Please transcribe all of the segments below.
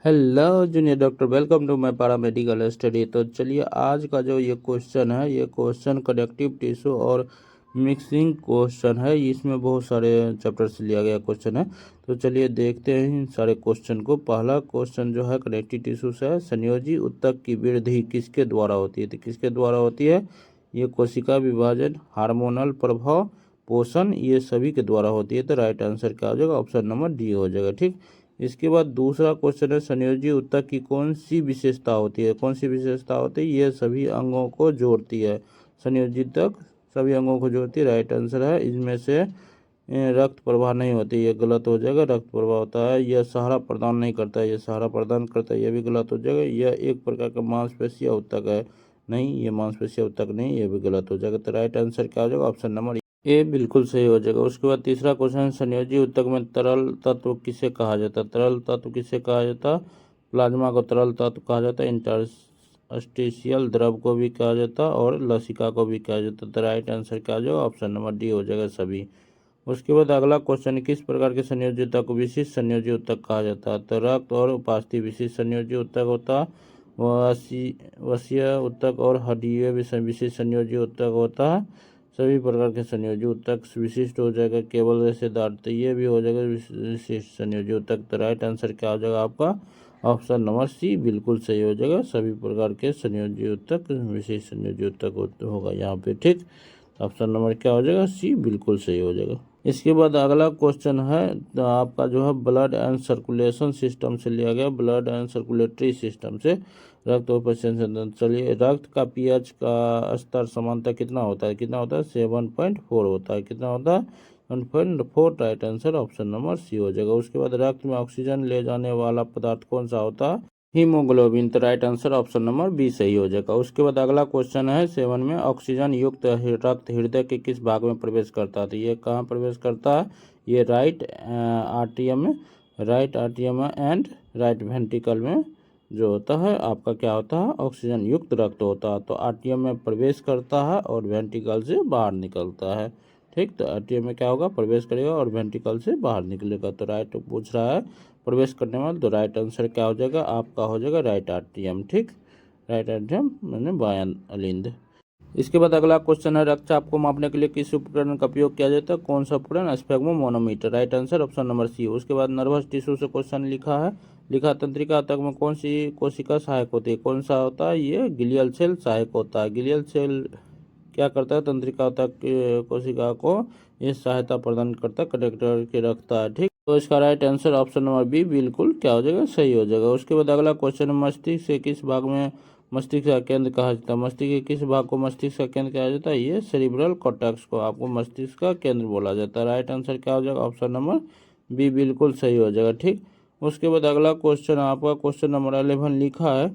Hello junior doctor, welcome to my paramedical study. तो चलिए आज का जो ये क्वेश्चन है, ये क्वेश्चन कनेक्टिव टिश्यू और मिक्सिंग क्वेश्चन है। इसमें बहुत सारे चैप्टर से लिया गया क्वेश्चन है। तो चलिए देखते हैं इन सारे क्वेश्चन को। पहला क्वेश्चन जो है कनेक्टिव टिश्यू से है, संयोजी ऊतक की वृद्धि किसके द्वारा होती है? तो किसके द्वारा होती है? ये कोशिका विभाजन, हार्मोनल प्रभाव, पोषण, ये सभी के द्वारा होती है। तो राइट आंसर क्या हो जाएगा? ऑप्शन नंबर डी हो जाएगा। ठीक, इसके बाद दूसरा क्वेश्चन है, संयोजी ऊतक की कौन सी विशेषता होती है? कौन सी विशेषता होती है? ये सभी अंगों को जोड़ती है। संयोजी ऊतक सभी अंगों को जोड़ती है। राइट आंसर है। इसमें से रक्त प्रवाह नहीं होती, ये गलत हो जाएगा। रक्त प्रवाह होता है। यह सहारा प्रदान नहीं करता है, ये सहारा प्रदान करता है, यह भी गलत हो जाएगा। यह एक प्रकार का मांसपेशीय ऊतक है, नहीं, ये मांसपेशीय ऊतक नहीं, ये भी गलत हो जाएगा। तो राइट आंसर क्या हो जाएगा? ऑप्शन नंबर ए बिल्कुल सही हो जाएगा। उसके बाद तीसरा क्वेश्चन, संयोजी ऊतक में तरल तत्व किसे कहा जाता है? तरल तत्व किसे कहा जाता है? प्लाज्मा को तरल तत्व कहा जाता है, इंटरस्टिशियल द्रव को भी कहा जाता है, और लसिका को भी कहा जाता है। तो राइट आंसर क्या हो जाएगा? ऑप्शन नंबर डी हो जाएगा सभी। उसके बाद अगला क्वेश्चन, किस प्रकार के संयोजी ऊतक को विशिष्ट संयोजी ऊतक कहा जाता है? तो रक्त और उपास्थि विशिष्ट संयोजी ऊतक होता है, वसीय ऊतक और हड्डीय विशिष्ट संयोजी ऊतक होता है। सभी प्रकार के संयोजी ऊतक विशिष्ट हो जाएगा। केवल रेशेदार, तो ये भी हो जाएगा विशिष्ट संयोजी ऊतक। तो राइट आंसर क्या हो जाएगा आपका? ऑप्शन नंबर सी बिल्कुल सही हो जाएगा। सभी प्रकार के संयोजी ऊतक विशिष्ट संयोजी ऊतक होगा यहाँ पे। ठीक, ऑप्शन नंबर क्या हो जाएगा? सी बिल्कुल सही हो जाएगा। इसके बाद अगला क्वेश्चन है, तो आपका जो है ब्लड एंड सर्कुलेशन सिस्टम से लिया गया, ब्लड एंड सर्कुलेटरी सिस्टम से, रक्त और पश्चिम। चलिए, रक्त का पीएच का स्तर समानता कितना होता है? कितना होता है? 7.4 होता है। कितना होता है? 7.4। Right answer option number C हो जाएगा। उसके बाद रक्त में ऑक्सीजन ले जाने वाला पदार्थ कौन सा होता है? हीमोग्लोबिन। तो right answer option number B सही हो जाएगा। उसके बाद अगला क्वेश्चन है 7 में, ऑक्सीजन युक्त रक्त हृदय के किस भाग में प्रवेश करता है? तो ये कहाँ प्रवेश करता है? ये राइट आर्टियम में, राइट आर्टियम एंड राइट वेंट्रिकल में जो होता है आपका क्या होता है? ऑक्सीजन युक्त रक्त होता है। तो आर्टियम में प्रवेश करता है और वेंट्रिकल से बाहर निकलता है। ठीक, तो आर्टियम में क्या होगा? प्रवेश करेगा और वेंट्रिकल से बाहर निकलेगा। तो राइट पूछ रहा है प्रवेश करने वाला, तो राइट आंसर क्या हो जाएगा आपका? हो जाएगा राइट आर्टियम। ठीक, राइट आर्टियम मैंने बायां अलिंद। इसके बाद अगला क्वेश्चन है, रक्तचाप को मापने के लिए किस उपकरण का उपयोग किया जाता है? कौन सा उपकरण? Sphygmomanometer. Right answer option number C. उसके बाद नर्वस टिश्यू से क्वेश्चन लिखा तंत्रिका ऊतक में कौन सी कोशिका सहायक होती है? कौन सा होता है? ये ग्लियल सेल सहायक होता है। ग्लियल सेल क्या करता है? तंत्रिका ऊतक कोशिका को ये सहायता प्रदान करता है, कनेक्टर के रखता है। ठीक, तो इसका right answer option number B बिल्कुल क्या हो जाएगा? सही हो जाएगा। उसके बाद अगला क्वेश्चन, मस्तिष्क से किस भाग में मस्तिष्क का केंद्र कहा जाता है? मस्तिष्क के किस भाग को मस्तिष्क का केंद्र कहा जाता है? ये सेरिब्रल कॉर्टेक्स को आपको मस्तिष्क का केंद्र बोला जाता है। राइट आंसर क्या हो जाएगा? ऑप्शन नंबर बी बिल्कुल सही हो जाएगा। ठीक, उसके बाद अगला क्वेश्चन आपका क्वेश्चन नंबर 11 लिखा है,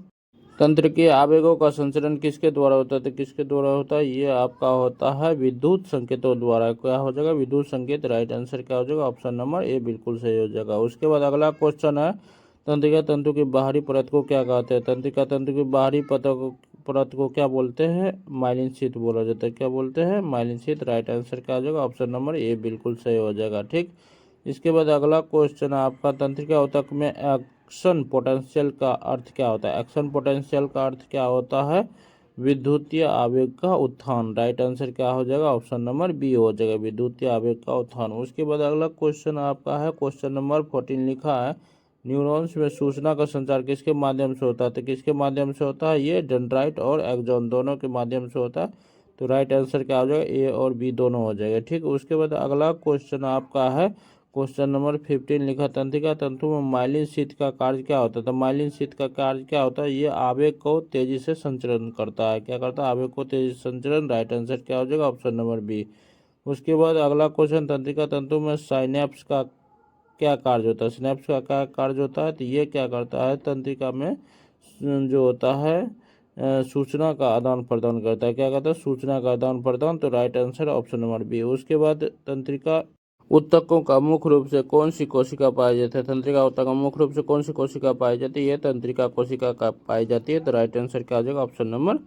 तंत्र के आवेगों का संचरण किसके द्वारा होता है? तो किसके द्वारा होता है? ये आपका होता है विद्युत संकेतों द्वारा। क्या हो जाएगा? विद्युत संकेत। राइट आंसर क्या हो जाएगा? ऑप्शन नंबर ए बिल्कुल सही हो जाएगा। उसके बाद अगला क्वेश्चन है, तंत्रिका तंतु की बाहरी परत को क्या कहते हैं? तंत्रिका तंतु की बाहरी परत को क्या बोलते हैं? माइलिन शीथ बोला जाता है। क्या बोलते हैं? Myelin sheath. राइट आंसर क्या हो जाएगा? ऑप्शन नंबर ए बिल्कुल सही हो जाएगा। ठीक, इसके बाद अगला क्वेश्चन आपका, तंत्रिका ऊतक में एक्शन पोटेंशियल का अर्थ क्या होता है? एक्शन पोटेंशियल का अर्थ क्या होता है? विद्युतीय आवेग का उत्थान। राइट आंसर क्या हो जाएगा? ऑप्शन नंबर बी हो जाएगा, विद्युतीय आवेग का उत्थान। उसके बाद अगला क्वेश्चन आपका है क्वेश्चन नंबर 14 लिखा है, न्यूरॉन्स में सूचना का संचार किसके माध्यम से होता है? तो किसके माध्यम से होता है? ये डेंड्राइट और एक्सॉन दोनों के माध्यम से होता है। तो राइट आंसर क्या हो जाएगा? ए और बी दोनों हो जाएगा। ठीक, उसके बाद अगला क्वेश्चन आपका है क्वेश्चन नंबर 15 लिखा, तंत्रिका तंतु में माइलिन शीथ का कार्य क्या होता है? तो माइलिन शीथ का कार्य क्या होता है? ये आवेग को तेजी से संचरण करता है। क्या करता है? आवेग को तेजी से संचरण। राइट आंसर क्या हो जाएगा? Option number B. उसके बाद अगला क्वेश्चन, तंत्रिका तंतु में साइनेप्स का क्या कार्य होता है? सिनेप्स का क्या कार्य होता है? तो ये क्या करता है? तंत्रिका में जो होता है सूचना का आदान प्रदान करता है। क्या करता है? सूचना का आदान प्रदान। तो right answer option number B. उसके बाद तंत्रिका ऊतकों का मुख्य रूप से कौन सी कोशिका पाई जाती है? तंत्रिका ऊतक का मुख्य रूप से कौन सी कोशिका पाई जाती है? तंत्रिका कोशिका का पाई जाती है। तो राइट आंसर क्या हो जाएगा? ऑप्शन नंबर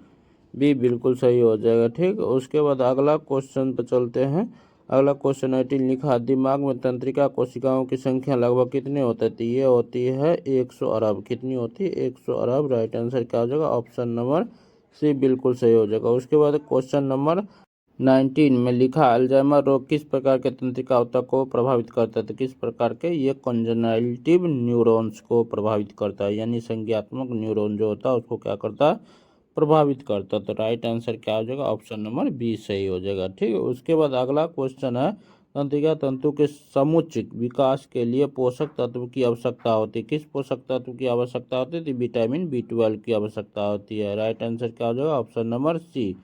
बी बिल्कुल सही हो जाएगा। ठीक, उसके बाद अगला क्वेश्चन पर चलते हैं। अगला क्वेश्चन 18 लिखा, दिमाग में तंत्रिका कोशिकाओं की संख्या लगभग कितनी होती है? तो ये होती है 100 अरब। कितनी होती है? 100 अरब। राइट आंसर क्या हो जाएगा? ऑप्शन नंबर सी बिल्कुल सही हो जाएगा। उसके बाद क्वेश्चन नंबर 19 में लिखा, अल्जाइमर रोग किस प्रकार के तंत्रिका ऊतक को प्रभावित करता है? तो किस प्रकार के? ये कॉन्जेनाइटिव न्यूरॉन्स को प्रभावित करता है, यानी संज्ञात्मक न्यूरॉन जो होता है उसको क्या करता है? प्रभावित करता। तो राइट आंसर क्या हो जाएगा? ऑप्शन नंबर बी सही हो जाएगा। ठीक है। उसके बाद अगला क्वेश्चन है, तंत्रिका तंतु के समुचित विकास के लिए पोषक तत्व की आवश्यकता होती है। किस पोषक तत्व की आवश्यकता होती है? तो विटामिन B12 की आवश्यकता होती है। राइट आंसर क्या हो जाएगा? Option number C.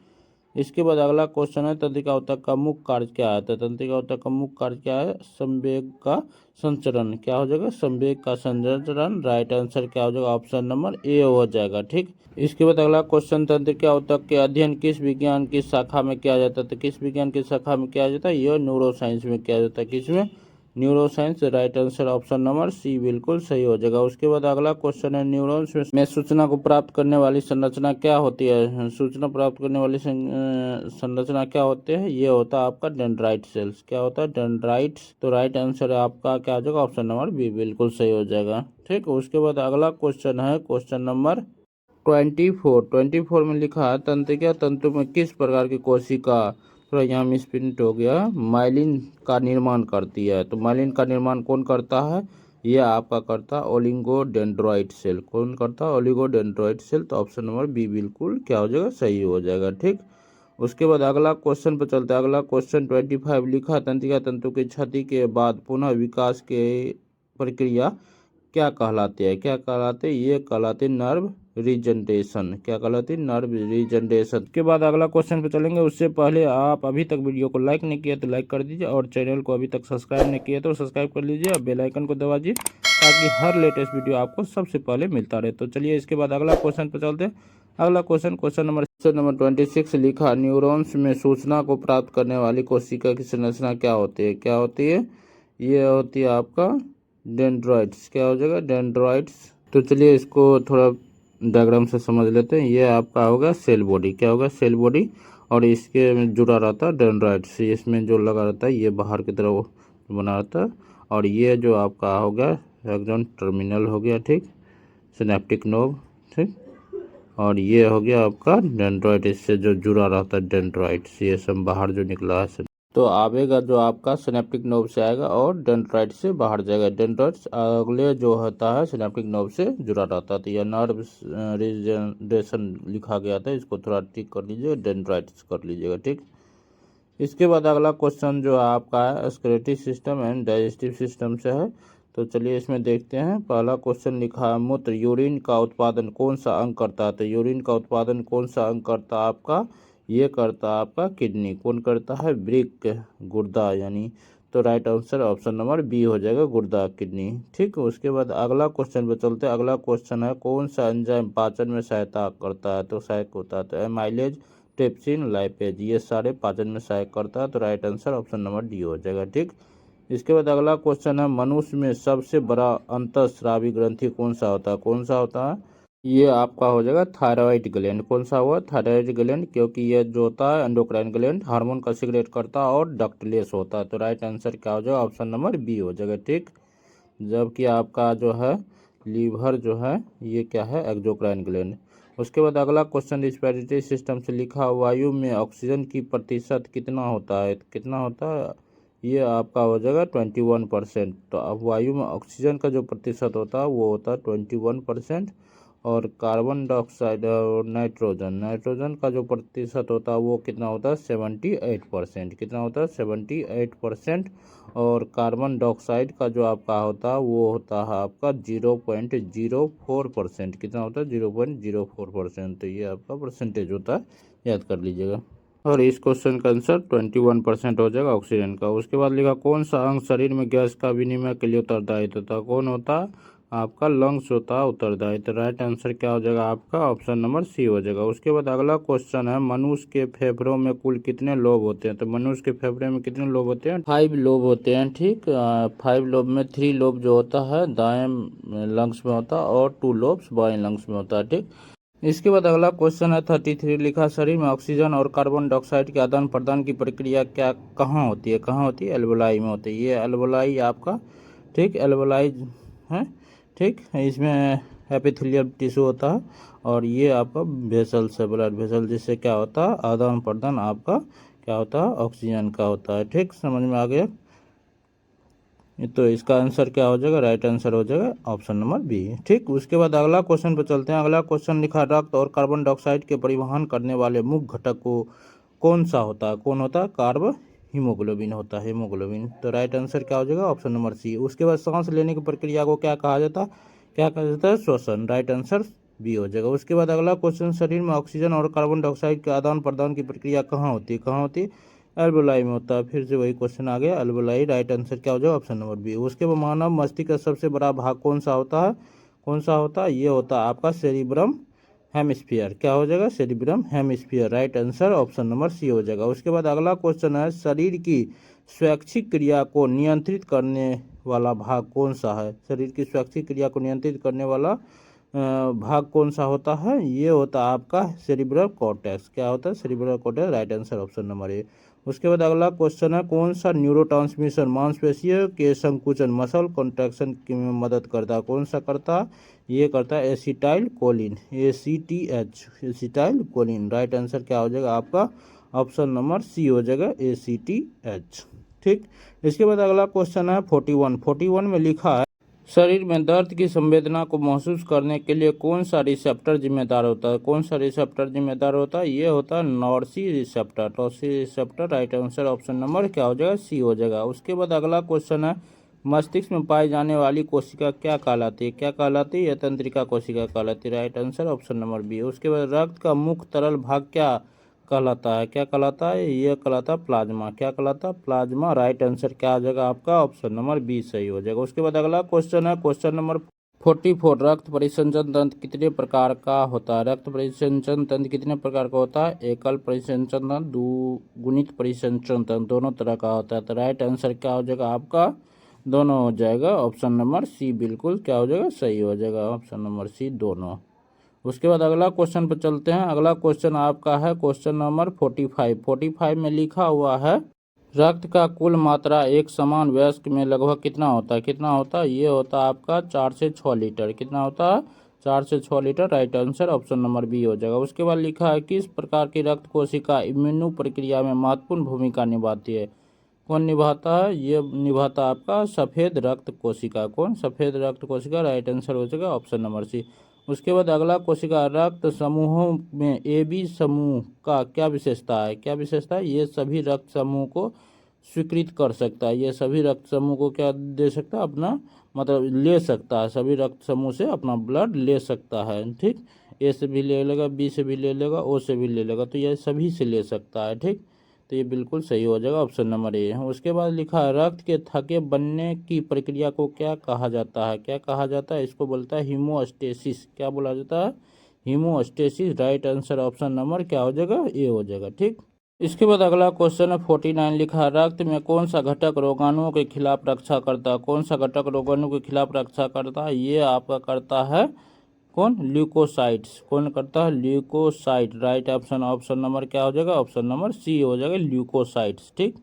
इसके बाद अगला क्वेश्चन है, तंत्रिका ऊतक का मुख्य कार्य क्या है? तो तंत्रिका ऊतक का मुख्य कार्य क्या है? संवेग का संचरण। क्या हो जाएगा? संवेग का संचरण। राइट आंसर क्या हो जाएगा? ऑप्शन नंबर ए हो जाएगा। ठीक। इसके बाद अगला क्वेश्चन, तंत्रिका ऊतक के अध्ययन किस विज्ञान की शाखा में किया जाता है? तो किस विज्ञान की शाखा में किया जाता है? यह न्यूरो साइंस में किया जाता है। किसमें? Neuroscience. Right answer option number C बिल्कुल सही हो जाएगा। उसके बाद अगला क्वेश्चन है, न्यूरॉन्स में सूचना को प्राप्त करने वाली संरचना क्या होती है? सूचना प्राप्त करने वाली संरचना क्या होते हैं? ये होता है आपका डेंड्राइट सेल्स। क्या होता है? डेंड्राइट्स। तो राइट आंसर आपका क्या हो जाएगा? ऑप्शन नंबर बी बिल्कुल सही हो जाएगा। ठीक। उसके बाद अगला क्वेश्चन है क्वेश्चन नंबर 24 में लिखा है, तंत्रिका तंतु में किस प्रकार की कोशिका, थोड़ा यहाँ मिसप्रिंट हो गया, माइलिन का निर्माण करती है? तो माइलिन का निर्माण कौन करता है? यह आपका करता है ओलिगोडेंड्रॉइट सेल। कौन करता है? ओलिगोडेंड्रॉइट सेल। तो ऑप्शन नंबर बी बिल्कुल क्या हो जाएगा? सही हो जाएगा। ठीक। उसके बाद अगला क्वेश्चन पर चलते हैं। अगला क्वेश्चन 25 लिखा, तंत्रिका तंतु की क्षति के बाद पुनः विकास के प्रक्रिया क्या कहलाते हैं? क्या कहलाते हैं? ये कहलाते नर्व रीजनरेशन। क्या कहलाती है? Nerve regeneration. के बाद अगला क्वेश्चन पे चलेंगे। उससे पहले आप अभी तक वीडियो को लाइक नहीं किया तो लाइक कर दीजिए, और चैनल को अभी तक सब्सक्राइब नहीं किया तो सब्सक्राइब कर लीजिए, और बेल आइकन को दबा दीजिए ताकि हर लेटेस्ट वीडियो आपको सबसे पहले मिलता रहे। तो चलिए इसके बाद अगला क्वेश्चन पे चलते हैं। अगला क्वेश्चन नंबर 26 लिखा, न्यूरॉन्स में सूचना को प्राप्त करने वाली कोशिका की संरचना क्या होती है? क्या होती है? ये होती है आपका डेंड्राइट्स। क्या हो जाएगा? डेंड्राइट्स। तो चलिए इसको थोड़ा डायग्राम से समझ लेते हैं। ये आपका होगा सेल बॉडी। क्या होगा? Cell body. और इसके में जुड़ा रहता है डेंड्राइट्स। इसमें जो लगा रहता है ये बाहर की तरफ बना रहता है, और ये जो आपका हो गया एक्सॉन टर्मिनल हो गया। ठीक। Synaptic knob. ठीक। और ये हो गया आपका डेंड्राइट, इससे जो जुड़ा रहता है डेंड्राइट्स, ये सब बाहर जो निकला है। तो आवेगा जो आपका सिनेप्टिक नोब से आएगा और डेंड्राइट से बाहर जाएगा। डेंड्राइट्स अगले जो होता है सिनेप्टिक नोब से जुड़ा रहता है। तो यह नर्व रीजनरेशन लिखा गया था, इसको थोड़ा टिक कर लीजिए, डेंड्राइट्स कर लीजिएगा। ठीक। इसके बाद अगला क्वेश्चन जो आपका है sclerotic system and digestive system से है। तो चलिए इसमें देखते हैं। पहला क्वेश्चन लिखा है, मूत्र यूरिन का उत्पादन कौन सा अंग करता है? तो यूरिन का उत्पादन कौन सा अंग करता है आपका? ये करता है आपका किडनी। कौन करता है? वृक्क, गुर्दा यानी। तो right answer option number B हो जाएगा, गुर्दा, किडनी। ठीक। उसके बाद अगला क्वेश्चन पे चलते हैं। अगला क्वेश्चन है, कौन सा एंजाइम पाचन में सहायता करता है? तो सहायक होता है। तो एमाइलेज, ट्रिप्सिन, लाइपेज, ये सारे पाचन में सहायक करता है। तो right answer option number D हो जाएगा। ठीक। इसके बाद अगला क्वेश्चन है, मनुष्य में सबसे बड़ा अंतःस्रावी ग्रंथि कौन सा होता है? कौन सा होता है? ये आपका हो जाएगा थायराइड ग्लैंड। कौन सा हुआ? थायराइड ग्लैंड, क्योंकि ये जो होता है एंडोक्राइन ग्लैंड, हार्मोन का सिक्रेट करता है और डक्टलेस होता है। तो राइट आंसर क्या हो जाएगा? ऑप्शन नंबर बी हो जाएगा। ठीक। जबकि आपका जो है लीवर जो है ये क्या है? Exocrine gland. उसके बाद अगला क्वेश्चन रिस्पिरेटरी सिस्टम से लिखा, वायु में ऑक्सीजन की प्रतिशत कितना होता है? कितना होता है? ये आपका हो जाएगा 21%। तो अब वायु में ऑक्सीजन का जो प्रतिशत होता है वो होता है 21%। और कार्बन डाइऑक्साइड और नाइट्रोजन का जो प्रतिशत होता है वो कितना होता है? 78%। कितना होता है? 78%। और कार्बन डाइऑक्साइड का जो आपका होता है वो होता है आपका 0.04%। कितना होता है? 0.04%। तो ये आपका परसेंटेज होता है, याद कर लीजिएगा। और इस क्वेश्चन का आंसर 21% हो जाएगा ऑक्सीजन का। उसके बाद लिखा, कौन सा अंग शरीर में गैस का विनिमय के लिए उत्तरदायी होता है? कौन होता है? आपका लंग्स होता है उत्तरदायी। तो राइट आंसर क्या हो जाएगा? आपका ऑप्शन नंबर सी हो जाएगा। उसके बाद अगला क्वेश्चन है, मनुष्य के फेफड़ों में कुल कितने लोब होते हैं? तो मनुष्य के फेफड़े में कितने लोब होते हैं? 5 लोब होते हैं। ठीक। 5 लोब में 3 लोब जो होता है दाएं लंग्स में होता है और 2 लोब्स बाएं लंग्स में होता है। ठीक। इसके बाद अगला क्वेश्चन है 33 लिखा, शरीर में ऑक्सीजन और कार्बन डाइऑक्साइड के आदान प्रदान की प्रक्रिया कहाँ होती है? कहाँ होती है? एल्वोलाई में होती है। ये एल्वोलाई आपका, ठीक, एल्वोलाई है, ठीक। इसमें एपिथेलियल टिश्यू होता है और ये आपका वेसल्स है, ब्लड वेसल, जिससे क्या होता है? आदान प्रदान आपका क्या होता है? ऑक्सीजन का होता है। ठीक, समझ में आ गया? तो इसका आंसर क्या हो जाएगा? राइट आंसर हो जाएगा ऑप्शन नंबर बी। ठीक, उसके बाद अगला क्वेश्चन पर चलते हैं। अगला क्वेश्चन लिखा, रक्त और कार्बन डाइऑक्साइड के परिवहन करने वाले मुख्य घटक को कौन सा होता है? कौन होता है? कार्ब हीमोग्लोबिन होता है, हीमोग्लोबिन। तो राइट आंसर क्या हो जाएगा? Option number C. उसके बाद सांस लेने की प्रक्रिया को क्या कहा जाता है? क्या कहा जाता है? श्वसन। राइट आंसर बी हो जाएगा। उसके बाद अगला क्वेश्चन, शरीर में ऑक्सीजन और कार्बन डाइऑक्साइड के आदान प्रदान की प्रक्रिया कहाँ होती है? कहाँ होती है? एल्वोलाई में होता है। फिर से वही क्वेश्चन आ गया, एल्वोलाई। राइट आंसर क्या हो जाएगा? Option number B. उसके बाद मानव मस्तिष्क का सबसे बड़ा भाग कौन सा होता है? कौन सा होता है? ये होता है आपका सेरिब्रम हेमिस्फीयर। क्या हो जाएगा? Cerebrum hemisphere. Right answer option number C हो जाएगा। उसके बाद अगला क्वेश्चन है, शरीर की स्वैच्छिक क्रिया को नियंत्रित करने वाला भाग कौन सा है? शरीर की स्वैच्छिक क्रिया को नियंत्रित करने वाला भाग कौन सा होता है? ये होता है आपका सेरिब्रल कॉर्टेक्स। क्या होता है? Cerebral cortex. Right answer option number A. उसके बाद अगला क्वेश्चन है, कौन सा न्यूरोट्रांसमीटर मांसपेशियों के संकुचन, मसल कॉन्ट्रैक्शन में मदद करता है? कौन सा करता है? ये करता है acetyl choline, ACTH, acetyl choline. Right answer क्या हो जाएगा आपका? ऑप्शन नंबर सी हो जाएगा, ACTH। ठीक, इसके बाद अगला क्वेश्चन है 41 में लिखा है, शरीर में दर्द की संवेदना को महसूस करने के लिए कौन सा रिसेप्टर जिम्मेदार होता है? कौन सा रिसेप्टर जिम्मेदार होता है? ये होता है नॉर्सी रिसेप्टर, टॉर्सी receptor. Right answer option number क्या हो जाएगा? सी हो जाएगा। उसके बाद अगला क्वेश्चन है, मस्तिष्क में पाई जाने वाली कोशिका क्या कहलाती है? क्या कहलाती है? यह तंत्रिका कोशिका कहलाती है। Right answer option number B. उसके बाद रक्त का मुख्य तरल भाग क्या कहलाता है? क्या कहलाता है? यह कहलाता है प्लाज्मा। क्या कहलाता है? प्लाज्मा। राइट आंसर क्या आ जाएगा आपका? ऑप्शन नंबर बी सही हो जाएगा। उसके बाद अगला क्वेश्चन है, क्वेश्चन नंबर 44, रक्त परिसंचन तंत्र कितने प्रकार का होता है? रक्त परिसंचन तंत्र कितने प्रकार का होता है? एकल परिसंचन तंत्र, द्विगुणित परिसंचन तंत्र, दोनों तरह का होता है। तो राइट आंसर क्या हो जाएगा आपका? दोनों हो जाएगा। ऑप्शन नंबर सी बिल्कुल क्या हो जाएगा? सही हो जाएगा। ऑप्शन नंबर सी दोनों। उसके बाद अगला क्वेश्चन पर चलते हैं। अगला क्वेश्चन आपका है क्वेश्चन नंबर 45 में लिखा हुआ है, रक्त का कुल मात्रा एक समान वयस्क में लगभग कितना होता है? कितना होता है? ये होता है आपका 4 से 6 लीटर। कितना होता है? 4 से 6 litre. Right answer option number B हो जाएगा। उसके बाद लिखा है, किस प्रकार की रक्त कोशिका इम्यूनो प्रक्रिया में महत्वपूर्ण भूमिका निभाती है? कौन निभाता है? ये निभाता है आपका सफ़ेद रक्त कोशिका। कौन? सफ़ेद रक्त कोशिका। राइट आंसर हो जाएगा ऑप्शन नंबर सी। उसके बाद अगला कोशिका, रक्त समूहों में AB समूह का क्या विशेषता है? क्या विशेषता है? ये सभी रक्त समूह को स्वीकृत कर सकता है। ये सभी रक्त समूह को क्या दे सकता है? अपना मतलब ले सकता है, सभी रक्त समूह से अपना ब्लड ले सकता है। ठीक, A से भी ले लेगा, B से भी ले लेगा, O से भी ले लेगा, तो यह सभी से ले सकता है। ठीक, तो ये बिल्कुल सही हो जाएगा। ऑप्शन नंबर ए है। उसके बाद लिखा है, रक्त के थके बनने की प्रक्रिया को क्या कहा जाता है? क्या कहा जाता है? इसको बोलता है हीमोस्टेसिस। क्या बोला जाता है? Haemostasis. Right answer option number क्या हो जाएगा? ए हो जाएगा। ठीक, इसके बाद अगला क्वेश्चन है 49 लिखा है, रक्त में कौन सा घटक रोगाणुओं के खिलाफ रक्षा करता है? कौन सा घटक रोगाणु के खिलाफ रक्षा करता है? ये आपका करता है कौन? ल्यूकोसाइट्स। कौन करता है? Leucocyte. Right option option number क्या हो जाएगा? ऑप्शन नंबर सी हो जाएगा, ल्यूकोसाइट्स। ठीक,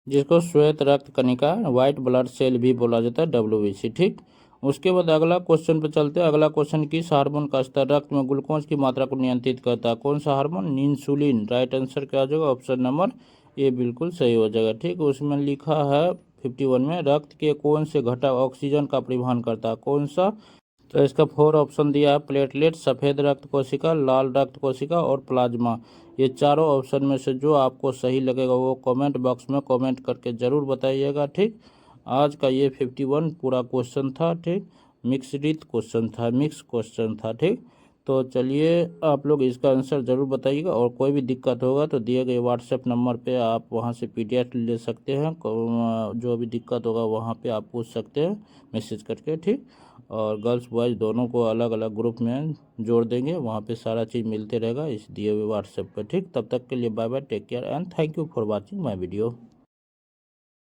जिसको श्वेत रक्त कणिका, व्हाइट ब्लड सेल भी बोला जाता है, WBC। ठीक, उसके बाद अगला क्वेश्चन पर चलते हैं। अगला क्वेश्चन, किस हार्मोन का स्तर रक्त में ग्लूकोज की मात्रा को नियंत्रित करता है? कौन सा हार्मोन? इंसुलिन। राइट आंसर क्या हो जाएगा? ऑप्शन नंबर ए बिल्कुल सही हो जाएगा। ठीक, उसमें लिखा है 51 में, रक्त के कौन से घटक ऑक्सीजन का परिवहन करता है? कौन सा? तो इसका 4 ऑप्शन दिया है, प्लेटलेट, सफ़ेद रक्त कोशिका, लाल रक्त कोशिका और प्लाज्मा। ये चारों ऑप्शन में से जो आपको सही लगेगा वो कमेंट बॉक्स में कमेंट करके ज़रूर बताइएगा। ठीक, आज का ये 51 पूरा क्वेश्चन था। ठीक, मिक्सड क्वेश्चन था, मिक्स क्वेश्चन था। ठीक, तो चलिए आप लोग इसका आंसर ज़रूर बताइएगा, और कोई भी दिक्कत होगा तो दिए गए व्हाट्सएप नंबर पे आप वहाँ से PDF ले सकते हैं। जो भी दिक्कत होगा वहाँ पे आप पूछ सकते हैं मैसेज करके। ठीक, और गर्ल्स बॉयज़ दोनों को अलग अलग ग्रुप में जोड़ देंगे, वहाँ पे सारा चीज़ मिलते रहेगा इस दिए हुए व्हाट्सएप पर। ठीक, तब तक के लिए bye bye, take care and thank you for watching my video.